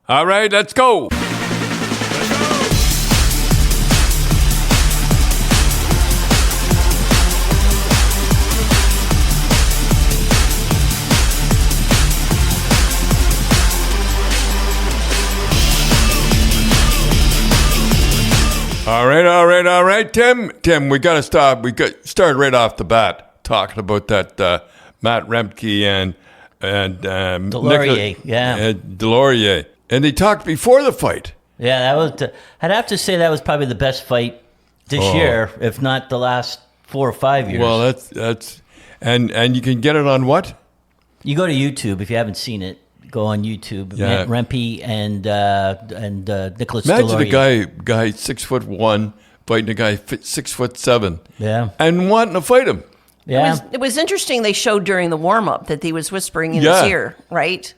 All right, let's go. All right, Tim. Tim, we got to stop. We got started right off the bat talking about that Matt Rempe and Deslauriers, Deslauriers, and they talked before the fight. Yeah, that was. I'd have to say that was probably the best fight this year, if not the last 4 or 5 years. Well, that's and you can get it on what? You go to YouTube if you haven't seen it. Go on YouTube. Yeah. Rempe and Nicholas Imagine Deslauriers. a guy 6'1" fighting a guy 6'7". Yeah. And wanting to fight him. Yeah. It was interesting. They showed during the warm up that he was whispering in his ear, right?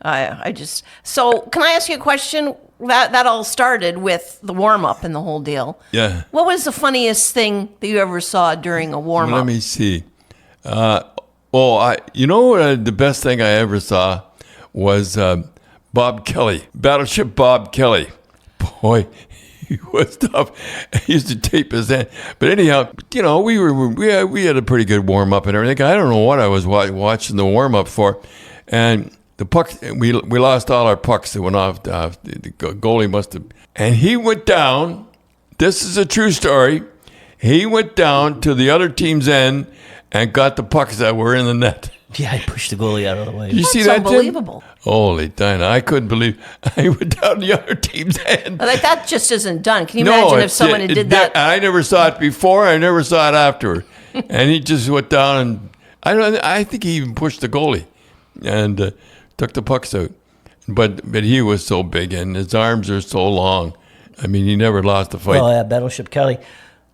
So can I ask you a question? That all started with the warm up and the whole deal. Yeah. What was the funniest thing that you ever saw during a warm up? Let me see. The best thing I ever saw was Bob Kelly, Battleship Bob Kelly. Boy, he was tough. He used to tape his hand. But anyhow, we had a pretty good warm up and everything. I don't know what I was watching the warm up for, and the puck. We lost all our pucks that went off. The goalie must have, and he went down. This is a true story. He went down to the other team's end and got the pucks that were in the net. Yeah, I pushed the goalie out of the way. Did you see That's that, Tim? unbelievable. Holy Dinah, I couldn't believe I went down the other team's end. Like that just isn't done. Can you imagine if someone did that? I never saw it before. I never saw it afterward. And he just went down and I think he even pushed the goalie and took the pucks out. But he was so big and his arms are so long. I mean, he never lost a fight. Oh yeah, Battleship Kelly.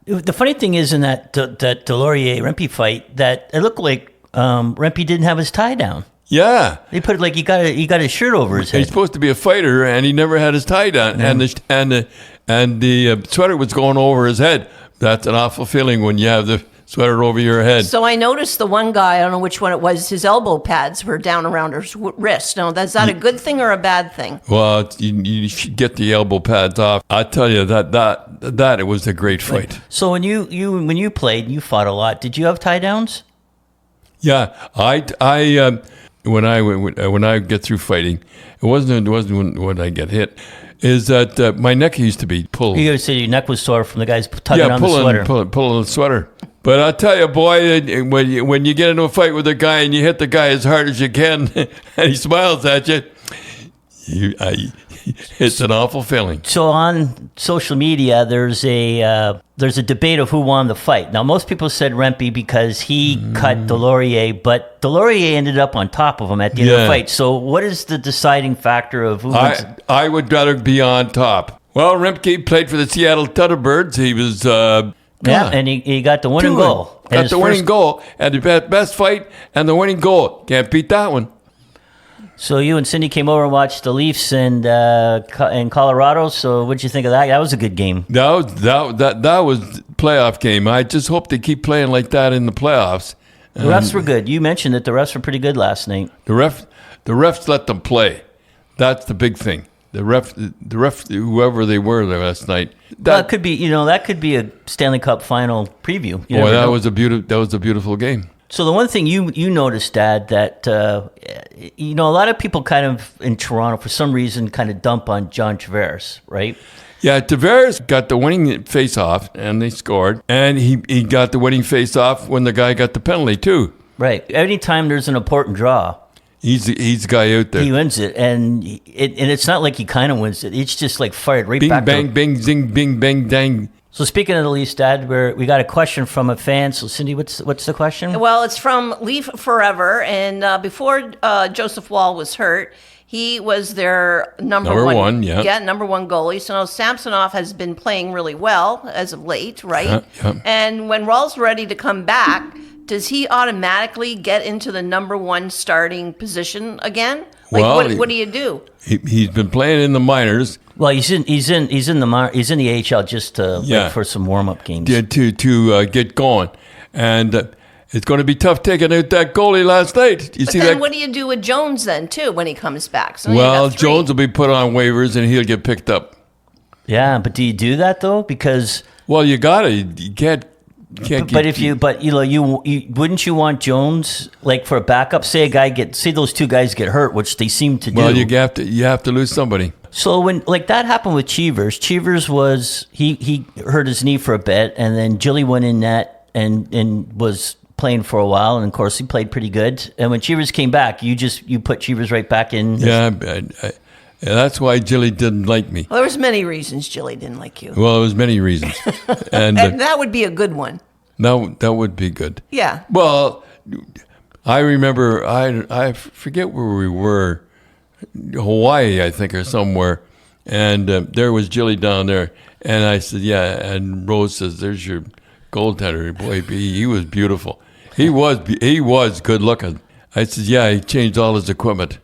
The funny thing is in that Deslauriers Rempe fight that it looked like Rempe didn't have his tie down. Yeah, they put it like he got his shirt over his head. He's supposed to be a fighter, and he never had his tie down, and the sweater was going over his head. That's an awful feeling when you have the sweater over your head. So I noticed the one guy, I don't know which one it was, his elbow pads were down around his wrist. Now, is that a good thing or a bad thing? Well, you should get the elbow pads off. I tell you that it was a great fight. So when you played, you fought a lot. Did you have tie downs? Yeah, when I get through fighting, it wasn't when I get hit. Is that my neck used to be pulled? You gotta say your neck was sore from the guys tugging on the sweater. Pulling the sweater. But I'll tell you, boy, when you get into a fight with a guy and you hit the guy as hard as you can, and he smiles at you, it's an awful feeling. So on social media, there's a debate of who won the fight. Now, most people said Rempe because he cut Deslauriers, but Deslauriers ended up on top of him at the end of the fight. So what is the deciding factor of who wins? I would rather be on top. Well, Rempe played for the Seattle Thunderbirds. He was... and he got the winning goal. Got the winning goal. Had the best fight and the winning goal. Can't beat that one. So you and Cindy came over and watched the Leafs in Colorado. So what'd you think of that? That was a good game. That was playoff game. I just hope they keep playing like that in the playoffs. The refs were good. You mentioned that the refs were pretty good last night. The refs let them play. That's the big thing. The ref, whoever they were there last night. That could be a Stanley Cup final preview. That was a beautiful game. So the one thing you noticed, Dad, that a lot of people kind of in Toronto for some reason kind of dump on John Tavares, right? Yeah, Tavares got the winning face-off, and they scored. And he got the winning face-off when the guy got the penalty, too. Right. Anytime there's an important draw, he's the guy out there. He wins it, and it's not like he kind of wins it. It's just like fired right bing, back. Bing, bang, bing, zing, bing, bang, dang. So speaking of the Leafs, Dad, we got a question from a fan. So Cindy, what's the question? Well, it's from Leaf Forever, and before Joseph Wall was hurt, he was their number one goalie. So now Samsonov has been playing really well as of late, right? Yeah. And when Wall's ready to come back, does he automatically get into the number one starting position again? What do you do? He's been playing in the minors. Well, he's in the AHL just for some warm up games. To get going, and it's going to be tough taking out that goalie last night. You see then that? what do you do with Jones then, too, when he comes back? So Well, Jones will be put on waivers and he'll get picked up. Yeah, but do you do that though? Because Well, you gotta. You can't. You wouldn't you want Jones like for a backup? Say those two guys get hurt, which they seem to do. Well, you have to lose somebody. So when like that happened with Cheevers was he hurt his knee for a bit, and then Gilly went in net and was playing for a while, and of course he played pretty good. And when Cheevers came back, you put Cheevers right back in. Yeah, that's why Gilly didn't like me. Well, there was many reasons Gilly didn't like you. Well, there was many reasons, and that would be a good one. that would be good. Yeah. Well, I remember I forget where we were, Hawaii, I think, or somewhere, and there was Gilly down there, and I said, yeah, and Rose says, "There's your goaltender, boy. He was beautiful. He was good looking." I said, "Yeah, he changed all his equipment."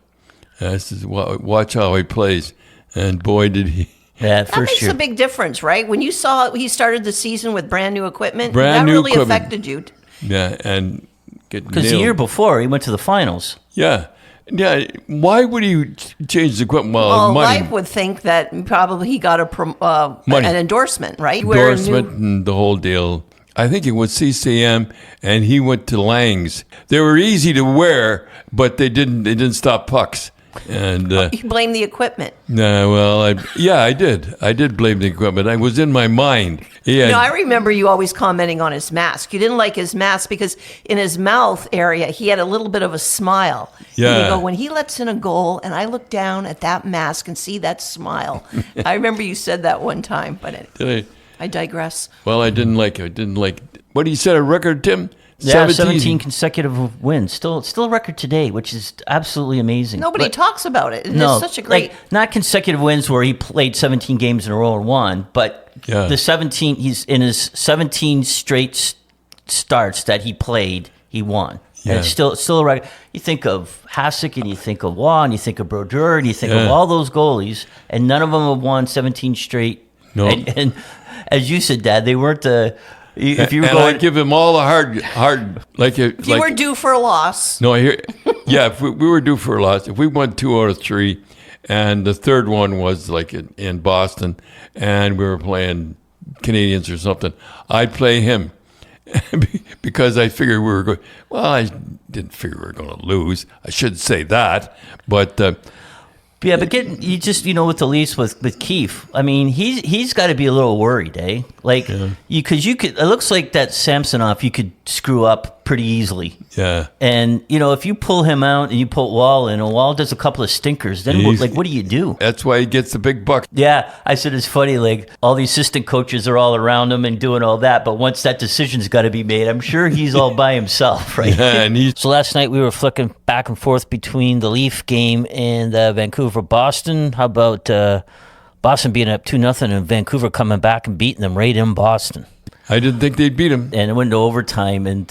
And I said, well, "Watch how he plays," and boy, did he. Yeah, that makes a big difference, right? When you saw he started the season with brand new equipment, that really affected you. Yeah, and because the year before he went to the finals. Yeah. Yeah, why would he change the equipment? Well, money. Life would think that probably he got an endorsement, right? Endorsement and the whole deal. I think it was CCM, and he went to Lang's. They were easy to wear, but they didn't stop pucks. And you blame the equipment. I did. I did blame the equipment. I was in my mind. Yeah. I remember you always commenting on his mask. You didn't like his mask because in his mouth area, he had a little bit of a smile. Yeah. And you go, when he lets in a goal, and I look down at that mask and see that smile. I remember you said that one time, but I digress. Well, I didn't like it. I didn't like. What you said, a record, Tim? Yeah, 17 consecutive wins. Still a record today, which is absolutely amazing. Nobody talks about it. It's such a great... not consecutive wins where he played 17 games in a row and won, but the 17, he's in his 17 straight starts that he played, he won. Yeah. And it's still a record. You think of Hasek, and you think of Waugh, and you think of Brodeur, and you think of all those goalies, and none of them have won 17 straight. No. And as you said, Dad, they weren't the... If you were I'd give him all the hard like if you were due for a loss. No, if we were due for a loss. If we won 2 out of 3, and the third one was like in Boston, and we were playing Canadians or something, I'd play him because I figured we were going. Well, I didn't figure we were going to lose. I shouldn't say that, but. Yeah, but with the Leafs with Keefe, I mean, he's got to be a little worried, eh? Like, because you could, it looks like that Samsonov you could screw up pretty easily. Yeah. And, if you pull him out and you put Wall in, and Wall does a couple of stinkers, then what do you do? That's why he gets the big buck. Yeah, I said it's funny, like, all the assistant coaches are all around him and doing all that, but once that decision's got to be made, I'm sure he's all by himself, right? Yeah, so last night we were flicking back and forth between the Leaf game and Vancouver-Boston. How about Boston being up 2-0 and Vancouver coming back and beating them right in Boston? I didn't think they'd beat him. And it went to overtime, and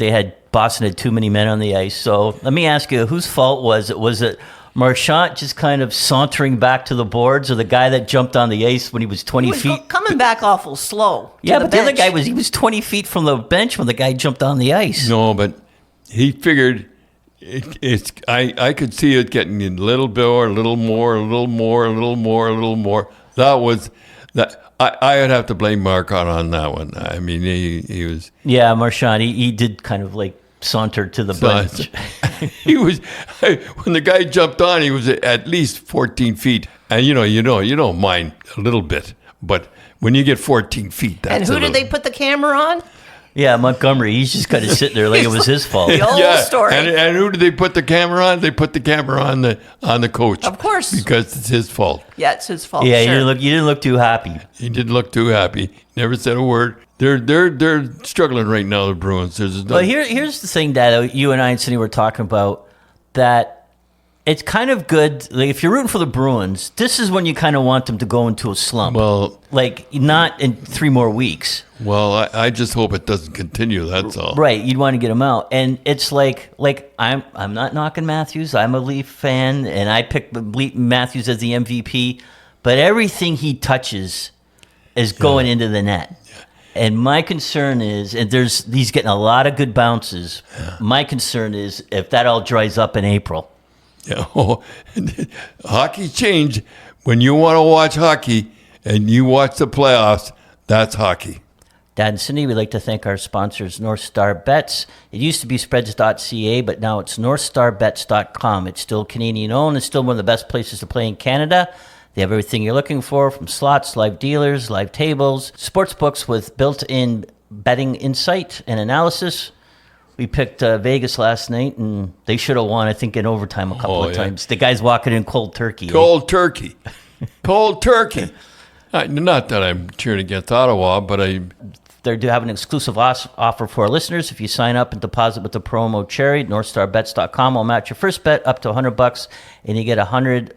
Boston had too many men on the ice. So let me ask you, whose fault was it? Was it Marchand just kind of sauntering back to the boards, or the guy that jumped on the ice when he was 20 feet? Coming back awful slow. Yeah, but the other guy was 20 feet from the bench when the guy jumped on the ice. No, but he figured I could see it getting a little bit or a little more. That was that. I would have to blame Marchand on that one. I mean, he was... Yeah, Marchand, he did kind of like saunter to the bench. He was... When the guy jumped on, he was at least 14 feet. And you don't mind a little bit. But when you get 14 feet, that's And who did they put the camera on? Yeah, Montgomery. He's just kind of sitting there like it was his fault. The old story. And who did they put the camera on? They put the camera on the coach. Of course, because it's his fault. Yeah, it's his fault. Yeah, sure. you didn't look too happy. He didn't look too happy. Never said a word. They're struggling right now, the Bruins. Well, here's the thing that you and I and Cindy were talking about, that it's kind of good. Like, if you're rooting for the Bruins, this is when you kind of want them to go into a slump. Well, like not in 3 more weeks. Well, I just hope it doesn't continue. That's all. Right, you'd want to get him out, and it's like I'm not knocking Matthews. I'm a Leaf fan, and I picked Matthews as the MVP. But everything he touches is going into the net. And my concern is, and he's getting a lot of good bounces. My concern is if that all dries up in April. Yeah, hockey changed. When you want to watch hockey and you watch the playoffs, that's hockey. Dad and Cindy, we'd like to thank our sponsors, North Star Bets. It used to be spreads.ca, but now it's northstarbets.com. It's still Canadian-owned. It's still one of the best places to play in Canada. They have everything you're looking for, from slots, live dealers, live tables, sports books with built-in betting insight and analysis. We picked Vegas last night, and they should have won, I think, in overtime a couple of times. The guy's walking in cold turkey. Cold turkey. Cold turkey. Not that I'm cheering against Ottawa, but They do have an exclusive offer for our listeners. If you sign up and deposit with the promo Cherry, NorthstarBets.com will match your first bet up to $100, and you get 100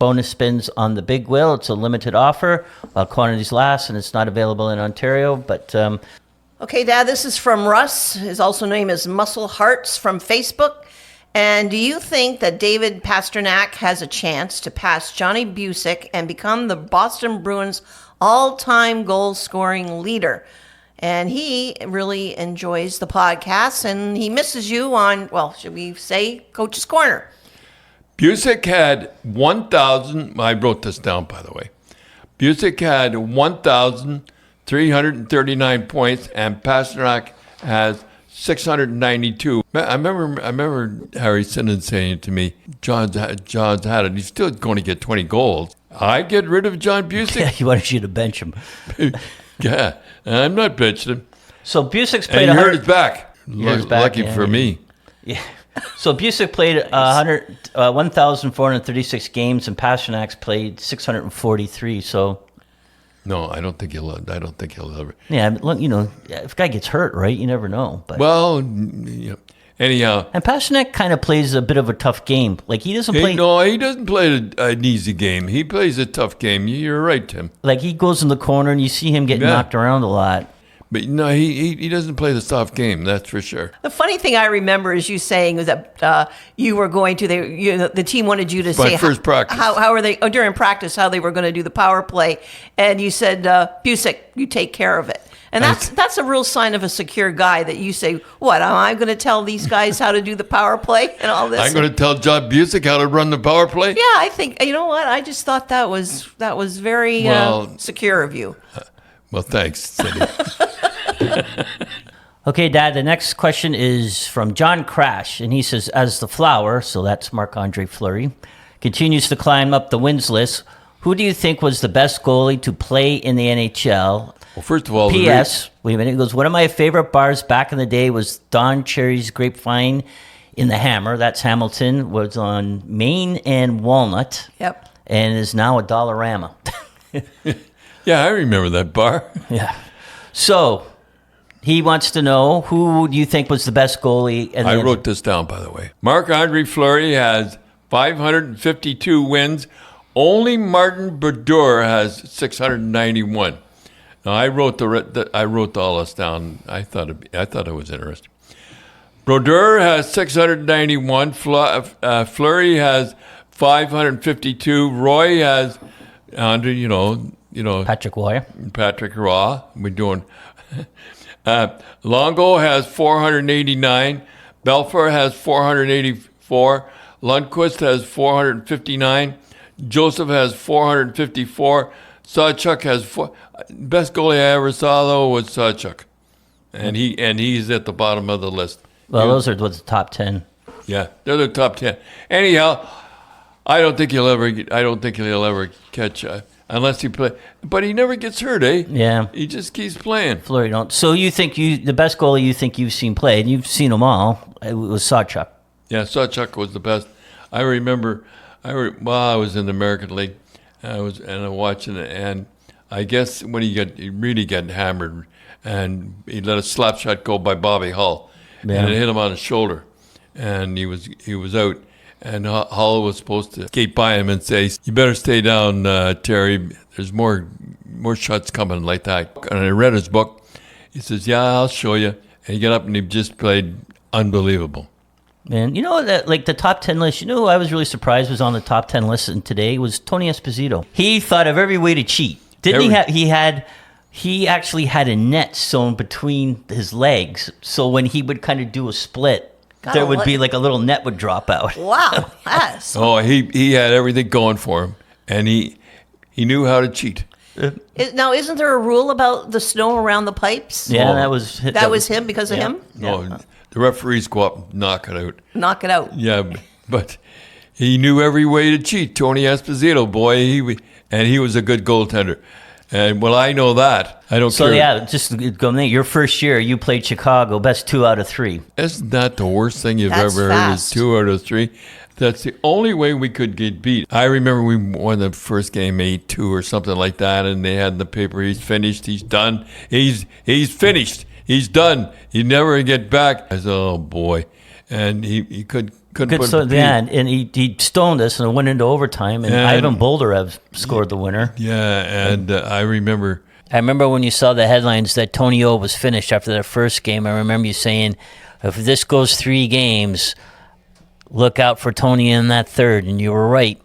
bonus spins on the big wheel. It's a limited offer while quantities last, and it's not available in Ontario. But okay, Dad, this is from Russ. His also name is Muscle Hearts from Facebook. And do you think that David Pastrnak has a chance to pass Johnny Bucyk and become the Boston Bruins all-time goal-scoring leader? And he really enjoys the podcast, and he misses you on, well, should we say Coach's Corner? Bucyk had 1,000. I wrote this down, by the way. Bucyk had 1,339 points, and Pastrnak has 692. I remember Harry Sinnen saying to me, John's had it. He's still going to get 20 goals. I get rid of John Bucyk. Yeah, he wanted you to bench him. Yeah, I'm not benching him. So Busyk's played. And he hurt his back. Lucky for me. Yeah. So Bucyk played 1,436 games, and Pasternak's played 643. So. No, I don't think he'll ever. Yeah, if a guy gets hurt, right, you never know. But. Well, yeah. Anyhow. And Pastrnak kind of plays a bit of a tough game. Like, he doesn't play. No, he doesn't play an easy game. He plays a tough game. You're right, Tim. Like, he goes in the corner, and you see him get knocked around a lot. But no, he doesn't play the soft game. That's for sure. The funny thing I remember is you saying was that you were going to the team wanted you to say first practice. How are they during practice how they were going to do the power play, and you said Bucyk, you take care of it, and that's a real sign of a secure guy that you say, what, am I going to tell these guys how to do the power play and all this? I'm going to tell John Bucyk how to run the power play. Yeah, I think you know what I just thought that was very secure of you. Well, thanks, Cindy. Okay, Dad, the next question is from John Crash, and he says, as the Flower, so that's Marc-Andre Fleury, continues to climb up the wins list, who do you think was the best goalie to play in the NHL? Well, first of all, P.S. Wait a minute. He goes, one of my favorite bars back in the day was Don Cherry's Grapevine in the Hammer. That's Hamilton. Was on Main and Walnut. Yep. And is now a Dollarama. Yeah, I remember that bar. Yeah. So he wants to know, who do you think was the best goalie? I wrote this down, by the way. Marc-Andre Fleury has 552 wins. Only Martin Brodeur has 691. Now, I wrote all this down. I thought it was interesting. Brodeur has 691. Fleury has 552. Roy has, Patrick Roy. Patrick Roy. We're doing. Longo has 489. Belfour has 484. Lundqvist has 459. Joseph has 454. Sawchuk has best goalie I ever saw though was Sawchuk, and he's at the bottom of the list. Well, those are the top 10. Yeah, they're the top 10. Anyhow, I don't think he'll ever catch unless he play. But he never gets hurt, eh? Yeah. He just keeps playing. Fleury don't. So you think the best goalie you think you've seen play, and you've seen them all, it was Sawchuk. Yeah, Sawchuk was the best. I remember. I was in the American League. I was watching it, and I guess when he really got hammered, and he let a slap shot go by Bobby Hull, and it hit him on the shoulder, and he was out. And Hull was supposed to skate by him and say, "You better stay down, Terry. There's more shots coming like that." And I read his book. He says, "Yeah, I'll show you." And he got up and he just played unbelievable. Man, that like the top 10 list, who I was really surprised was on the top 10 list today was Tony Esposito. He thought of every way to cheat. Didn't he? He had he actually had a net sewn between his legs. So when he would kind of do a split, there would be like a little net would drop out. Wow. Yes. Oh, he had everything going for him, and he knew how to cheat. Now, isn't there a rule about the snow around the pipes? Yeah, Oh. that was him because of him? No, the referees go up and knock it out. Knock it out. Yeah, but he knew every way to cheat. Tony Esposito, boy, he was a good goaltender. And well, I know that. I don't care. So yeah, just go there. Your first year, you played Chicago, best 2 out of 3. Isn't that the worst thing you've That's ever heard? Is fast. 2 out of 3. That's the only way we could get beat. I remember we won the first game 8-2 or something like that, and they had in the paper, he's finished, he's done, he's finished, he's done, he never get back. I said, oh boy, and he couldn't put it. And he stoned us and it went into overtime, and Ivan Boldarev scored the winner. Yeah, and I remember. I remember when you saw the headlines that Tony O was finished after their first game. I remember you saying, if this goes 3 games, look out for Tony in that third, and you were right.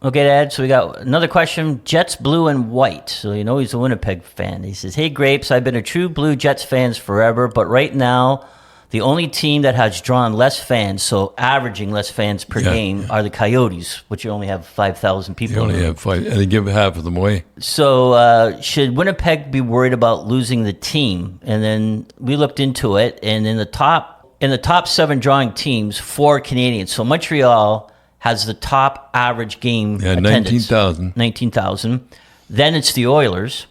Okay, Dad, so we got another question. Jets blue and white. So you know he's a Winnipeg fan. He says, hey, Grapes, I've been a true Blue Jets fan forever, but right now the only team that has drawn less fans, so averaging less fans per game, are the Coyotes, which you only have 5,000 people. They only have 5, and they give half of them away. So should Winnipeg be worried about losing the team? And then we looked into it, and in the top 7 drawing teams, 4 Canadians. So Montreal has the top average game attendance. 19,000. Then it's the Oilers.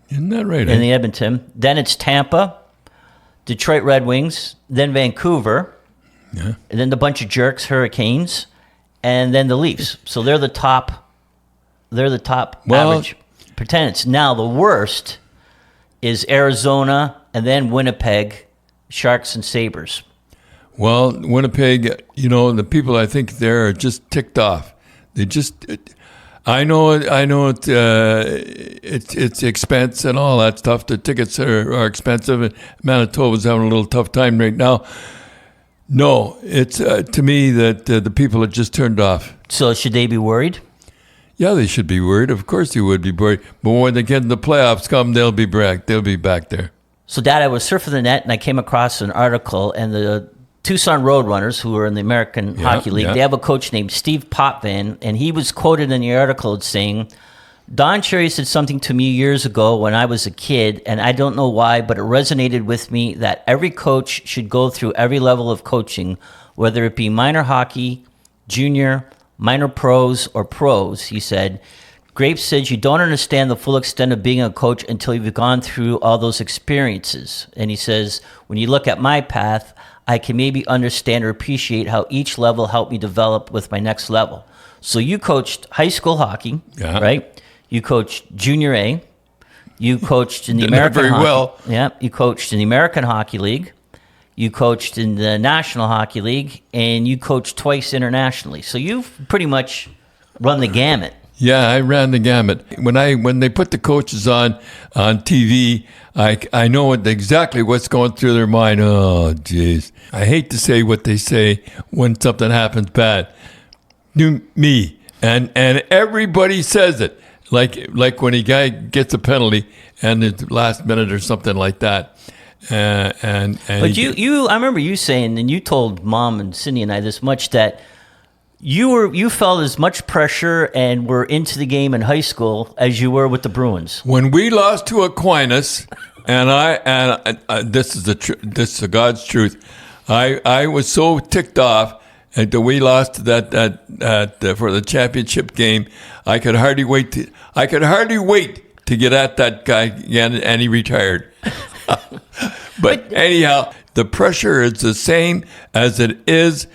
Isn't that right? In the Edmonton. Then it's Tampa, Detroit Red Wings, then Vancouver, and then the bunch of jerks, Hurricanes, and then the Leafs. So they're the top average attendance. Now the worst is Arizona, and then Winnipeg, Sharks and Sabres. Well, Winnipeg, the people I think there are just ticked off. They just, I know it's expense and all that stuff. The tickets are expensive, and Manitoba's having a little tough time right now. No, it's to me that the people are just turned off. So should they be worried? Yeah, they should be worried. Of course they would be worried. But when they get in the playoffs come, they'll be back there. So, Dad, I was surfing the net, and I came across an article, and the Tucson Roadrunners, who are in the American Hockey League, they have a coach named Steve Potvin, and he was quoted in the article as saying, Don Cherry said something to me years ago when I was a kid, and I don't know why, but it resonated with me that every coach should go through every level of coaching, whether it be minor hockey, junior, minor pros, or pros, he said. Grapes says you don't understand the full extent of being a coach until you've gone through all those experiences. And he says, when you look at my path, I can maybe understand or appreciate how each level helped me develop with my next level. So you coached high school hockey, right? You coached junior A. You coached in the American very Hockey. well. Yeah, you coached in the American Hockey League. You coached in the National Hockey League, and you coached twice internationally. So you've pretty much run the gamut. Yeah, I ran the gamut. When they put the coaches on TV, I know exactly what's going through their mind. Oh, jeez. I hate to say what they say when something happens bad. Me. And everybody says it. Like when a guy gets a penalty and it's last minute or something like that. But I remember you saying, and you told Mom and Cindy and I this much, that you felt as much pressure and were into the game in high school as you were with the Bruins. When we lost to Aquinas, and this is the God's truth, I was so ticked off that we lost that for the championship game. I could hardly wait to get at that guy again, and he retired. But anyhow, the pressure is the same as it is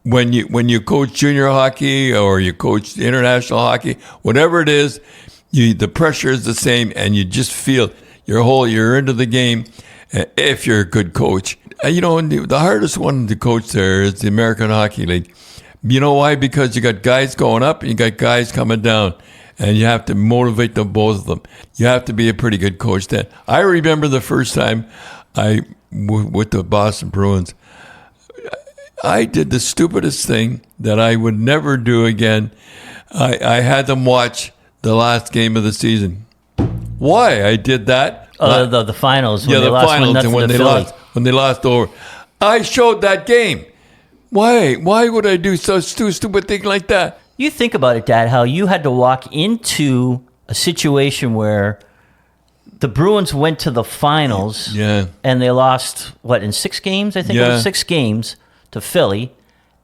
when you coach junior hockey or you coach international hockey, whatever it is, the pressure is the same, and you just feel you're into the game if you're a good coach. The hardest one to coach there is the American Hockey League. You know why? Because you got guys going up and you got guys coming down, and you have to motivate them, both of them. You have to be a pretty good coach then. I remember the first time with the Boston Bruins, I did the stupidest thing that I would never do again. I had them watch the last game of the season. why I did that. The finals. When Yeah, they the lost finals, 1-0 and when to they Philly. lost over. I showed that game. Why would I do so stupid thing like that? You think about it, Dad, how you had to walk into a situation where the Bruins went to the finals and they lost, in 6 games? I think it was 6 games to Philly.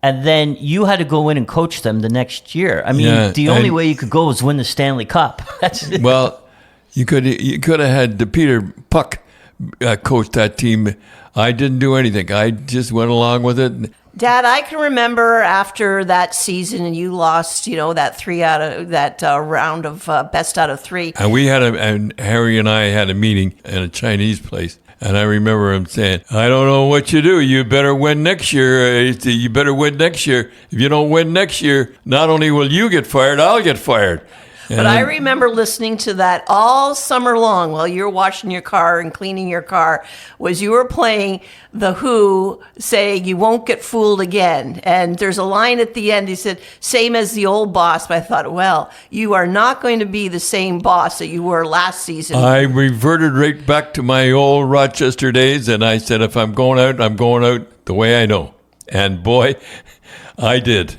And then you had to go in and coach them the next year. I mean, the only way you could go was win the Stanley Cup. That's it. Well, you could have had the Peter Puck coach that team. I didn't do anything. I just went along with it. Dad, I can remember after that season and you lost, that round of best out of 3. And and Harry and I had a meeting in a Chinese place. And I remember him saying, I don't know what you do. You better win next year. You better win next year. If you don't win next year, not only will you get fired, I'll get fired. But I remember listening to that all summer long while you were washing your car and cleaning your car, was you were playing The Who saying, you won't get fooled again. And there's a line at the end, he said, same as the old boss. But I thought, well, you are not going to be the same boss that you were last season. I reverted right back to my old Rochester days, and I said, if I'm going out the way I know. And boy, I did.